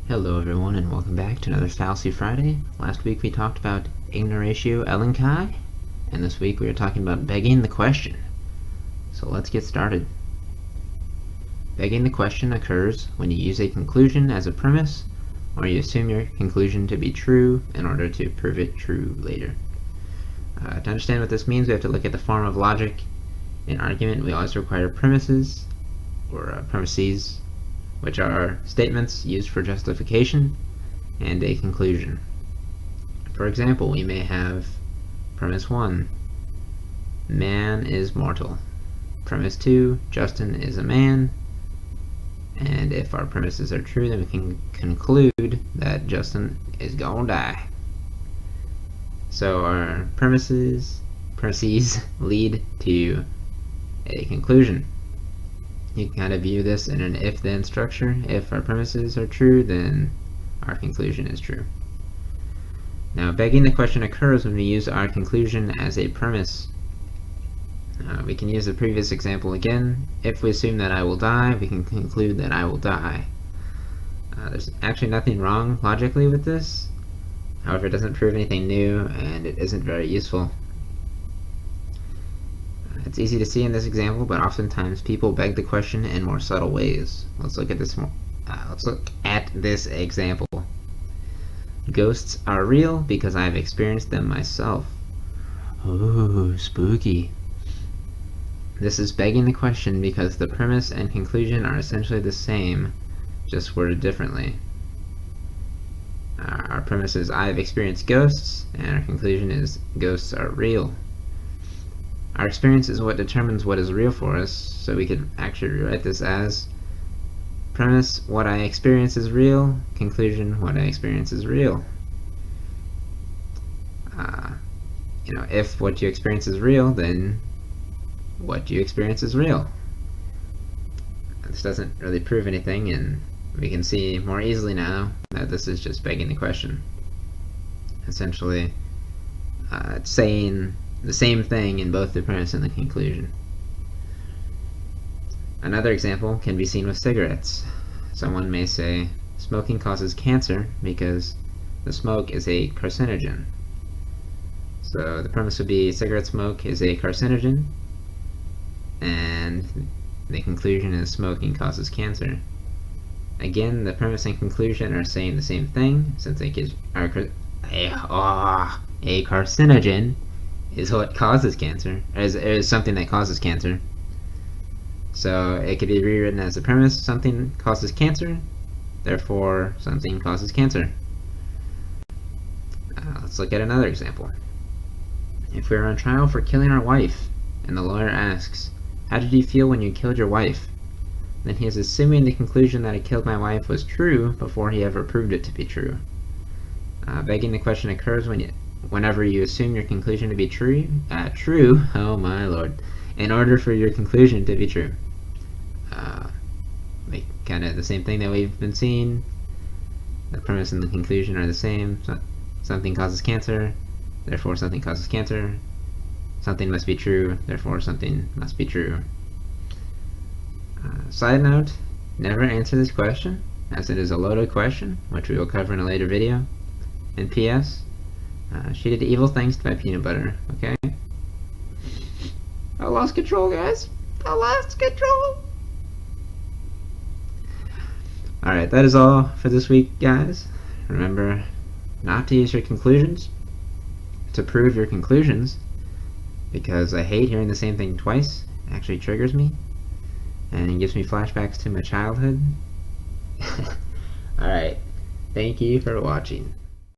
Hello everyone and welcome back to another Fallacy Friday. Last week we talked about ignoratio elenchi, and this week we are talking about begging the question. So let's get started. Begging the question occurs when you use a conclusion as a premise, or you assume your conclusion to be true in order to prove it true later. To understand what this means, we have to look at the form of logic. In argument, we always require premises, or premises, which are statements used for justification, and a conclusion. For example, we may have premise 1, man is mortal. Premise 2, Justin is a man. And if our premises are true, then we can conclude that Justin is gonna die. So our premises lead to a conclusion. You can kind of view this in an if-then structure. If our premises are true, then our conclusion is true. Now, begging the question occurs when we use our conclusion as a premise. We can use the previous example again. If we assume that I will die, we can conclude that I will die. There's actually nothing wrong logically with this. However, it doesn't prove anything new, and it isn't very useful. It's easy to see in this example, but oftentimes people beg the question in more subtle ways. Let's look at this example. Ghosts are real because I've experienced them myself. Ooh, spooky. This is begging the question because the premise and conclusion are essentially the same, just worded differently. Our premise is I've experienced ghosts, and our conclusion is ghosts are real. Our experience is what determines what is real for us, so we could actually rewrite this as premise, what I experience is real, conclusion, what I experience is real. If what you experience is real, then what you experience is real. This doesn't really prove anything, and we can see more easily now that this is just begging the question. Essentially, it's saying the same thing in both the premise and the conclusion. Another example can be seen with cigarettes. Someone may say, smoking causes cancer because the smoke is a carcinogen. So the premise would be cigarette smoke is a carcinogen, and the conclusion is smoking causes cancer. Again, the premise and conclusion are saying the same thing, since a carcinogen is what causes cancer, is something that causes cancer. So it could be rewritten as a premise, something causes cancer, therefore something causes cancer. Let's look at another example. If we are on trial for killing our wife, and the lawyer asks, how did you feel when you killed your wife? Then he is assuming the conclusion that I killed my wife was true before he ever proved it to be true. Begging the question occurs whenever you assume your conclusion to be true, oh my lord, in order for your conclusion to be true. Kind of the same thing that we've been seeing. The premise and the conclusion are the same. Something causes cancer, therefore something causes cancer. Something must be true, therefore something must be true. Side note, never answer this question, as it is a loaded question, which we will cover in a later video. And P.S. She did evil things to my peanut butter, okay? I lost control, guys. I lost control. Alright, that is all for this week, guys. Remember not to use your conclusions to prove your conclusions, because I hate hearing the same thing twice. It actually triggers me, and it gives me flashbacks to my childhood. Alright, thank you for watching.